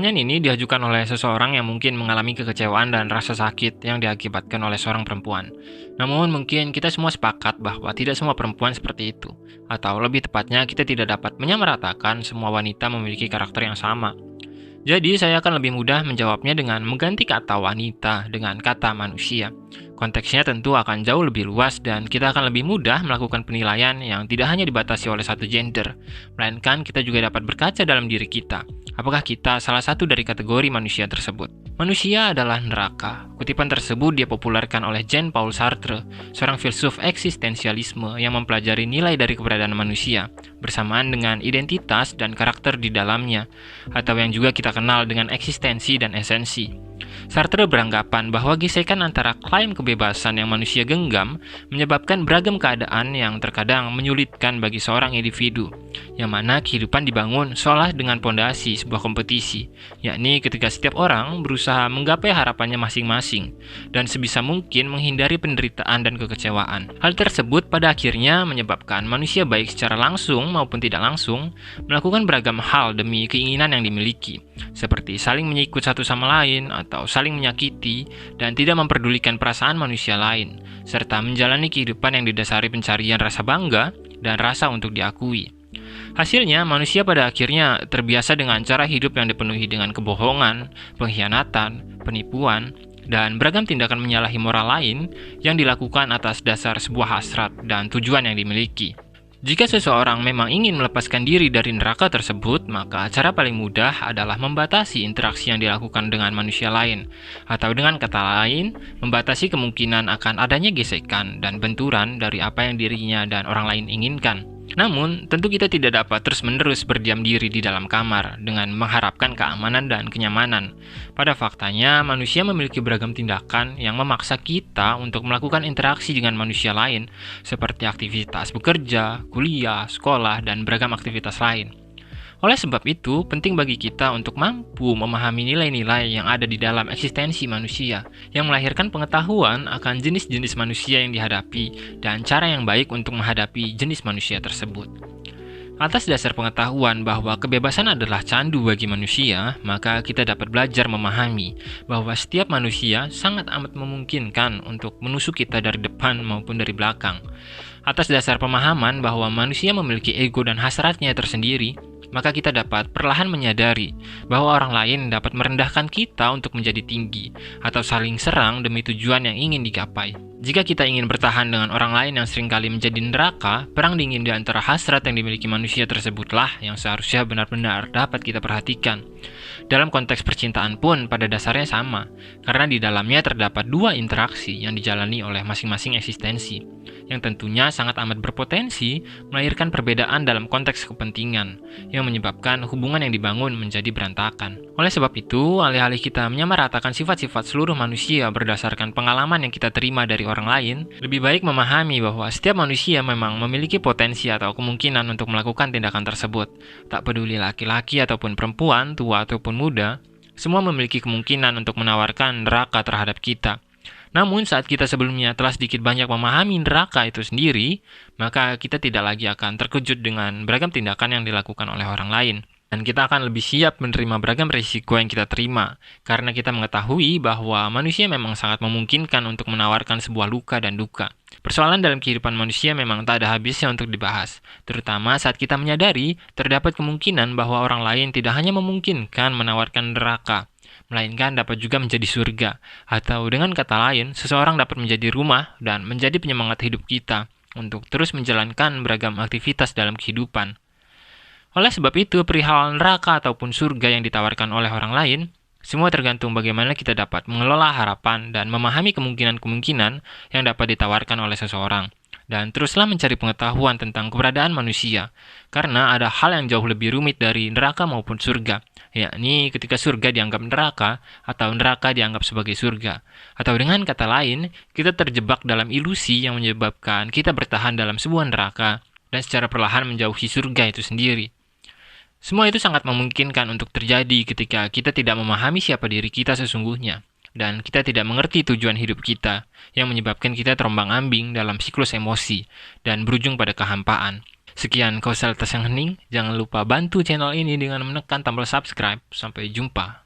Pertanyaan ini diajukan oleh seseorang yang mungkin mengalami kekecewaan dan rasa sakit yang diakibatkan oleh seorang perempuan. Namun mungkin kita semua sepakat bahwa tidak semua perempuan seperti itu. Atau lebih tepatnya kita tidak dapat menyamaratakan semua wanita memiliki karakter yang sama. Jadi saya akan lebih mudah menjawabnya dengan mengganti kata wanita dengan kata manusia. Konteksnya tentu akan jauh lebih luas dan kita akan lebih mudah melakukan penilaian yang tidak hanya dibatasi oleh satu gender, melainkan kita juga dapat berkaca dalam diri kita. Apakah kita salah satu dari kategori manusia tersebut? Manusia adalah neraka. Kutipan tersebut dipopulerkan oleh Jean-Paul Sartre, seorang filsuf eksistensialisme yang mempelajari nilai dari keberadaan manusia, bersamaan dengan identitas dan karakter di dalamnya, atau yang juga kita kenal dengan eksistensi dan esensi. Sartre beranggapan bahwa gesekan antara klaim kebebasan yang manusia genggam menyebabkan beragam keadaan yang terkadang menyulitkan bagi seorang individu, yang mana kehidupan dibangun seolah dengan pondasi sebuah kompetisi, yakni ketika setiap orang berusaha menggapai harapannya masing-masing, dan sebisa mungkin menghindari penderitaan dan kekecewaan. Hal tersebut pada akhirnya menyebabkan manusia baik secara langsung maupun tidak langsung melakukan beragam hal demi keinginan yang dimiliki, seperti saling menyikut satu sama lain atau saling menyakiti dan tidak memperdulikan perasaan manusia lain, serta menjalani kehidupan yang didasari pencarian rasa bangga dan rasa untuk diakui. Hasilnya, manusia pada akhirnya terbiasa dengan cara hidup yang dipenuhi dengan kebohongan, pengkhianatan, penipuan, dan beragam tindakan menyalahi moral lain yang dilakukan atas dasar sebuah hasrat dan tujuan yang dimiliki. Jika seseorang memang ingin melepaskan diri dari neraka tersebut, maka cara paling mudah adalah membatasi interaksi yang dilakukan dengan manusia lain, atau dengan kata lain, membatasi kemungkinan akan adanya gesekan dan benturan dari apa yang dirinya dan orang lain inginkan. Namun, tentu kita tidak dapat terus-menerus berdiam diri di dalam kamar dengan mengharapkan keamanan dan kenyamanan. Pada faktanya, manusia memiliki beragam tindakan yang memaksa kita untuk melakukan interaksi dengan manusia lain, seperti aktivitas bekerja, kuliah, sekolah, dan beragam aktivitas lain. Oleh sebab itu, penting bagi kita untuk mampu memahami nilai-nilai yang ada di dalam eksistensi manusia, yang melahirkan pengetahuan akan jenis-jenis manusia yang dihadapi dan cara yang baik untuk menghadapi jenis manusia tersebut. Atas dasar pengetahuan bahwa kebebasan adalah candu bagi manusia, maka kita dapat belajar memahami bahwa setiap manusia sangat amat memungkinkan untuk menusuk kita dari depan maupun dari belakang. Atas dasar pemahaman bahwa manusia memiliki ego dan hasratnya tersendiri, maka kita dapat perlahan menyadari bahwa orang lain dapat merendahkan kita untuk menjadi tinggi atau saling serang demi tujuan yang ingin digapai. Jika kita ingin bertahan dengan orang lain yang seringkali menjadi neraka, perang dingin di antara hasrat yang dimiliki manusia tersebutlah yang seharusnya benar-benar dapat kita perhatikan. Dalam konteks percintaan pun pada dasarnya sama, karena di dalamnya terdapat dua interaksi yang dijalani oleh masing-masing eksistensi, yang tentunya sangat amat berpotensi melahirkan perbedaan dalam konteks kepentingan, yang menyebabkan hubungan yang dibangun menjadi berantakan. Oleh sebab itu, alih-alih kita menyamaratakan sifat-sifat seluruh manusia berdasarkan pengalaman yang kita terima dari orang lain, lebih baik memahami bahwa setiap manusia memang memiliki potensi atau kemungkinan untuk melakukan tindakan tersebut. Tak peduli laki-laki ataupun perempuan, tua ataupun muda, semua memiliki kemungkinan untuk menawarkan neraka terhadap kita. Namun saat kita sebelumnya telah sedikit banyak memahami neraka itu sendiri, maka kita tidak lagi akan terkejut dengan beragam tindakan yang dilakukan oleh orang lain. Dan kita akan lebih siap menerima beragam risiko yang kita terima, karena kita mengetahui bahwa manusia memang sangat memungkinkan untuk menawarkan sebuah luka dan duka. Persoalan dalam kehidupan manusia memang tak ada habisnya untuk dibahas, terutama saat kita menyadari terdapat kemungkinan bahwa orang lain tidak hanya memungkinkan menawarkan neraka, melainkan dapat juga menjadi surga, atau dengan kata lain, seseorang dapat menjadi rumah dan menjadi penyemangat hidup kita untuk terus menjalankan beragam aktivitas dalam kehidupan. Oleh sebab itu, perihal neraka ataupun surga yang ditawarkan oleh orang lain, semua tergantung bagaimana kita dapat mengelola harapan dan memahami kemungkinan-kemungkinan yang dapat ditawarkan oleh seseorang. Dan teruslah mencari pengetahuan tentang keberadaan manusia, karena ada hal yang jauh lebih rumit dari neraka maupun surga, yakni ketika surga dianggap neraka atau neraka dianggap sebagai surga. Atau dengan kata lain, kita terjebak dalam ilusi yang menyebabkan kita bertahan dalam sebuah neraka dan secara perlahan menjauhi surga itu sendiri. Semua itu sangat memungkinkan untuk terjadi ketika kita tidak memahami siapa diri kita sesungguhnya, dan kita tidak mengerti tujuan hidup kita, yang menyebabkan kita terombang-ambing dalam siklus emosi, dan berujung pada kehampaan. Sekian kausalitas yang hening, jangan lupa bantu channel ini dengan menekan tombol subscribe. Sampai jumpa.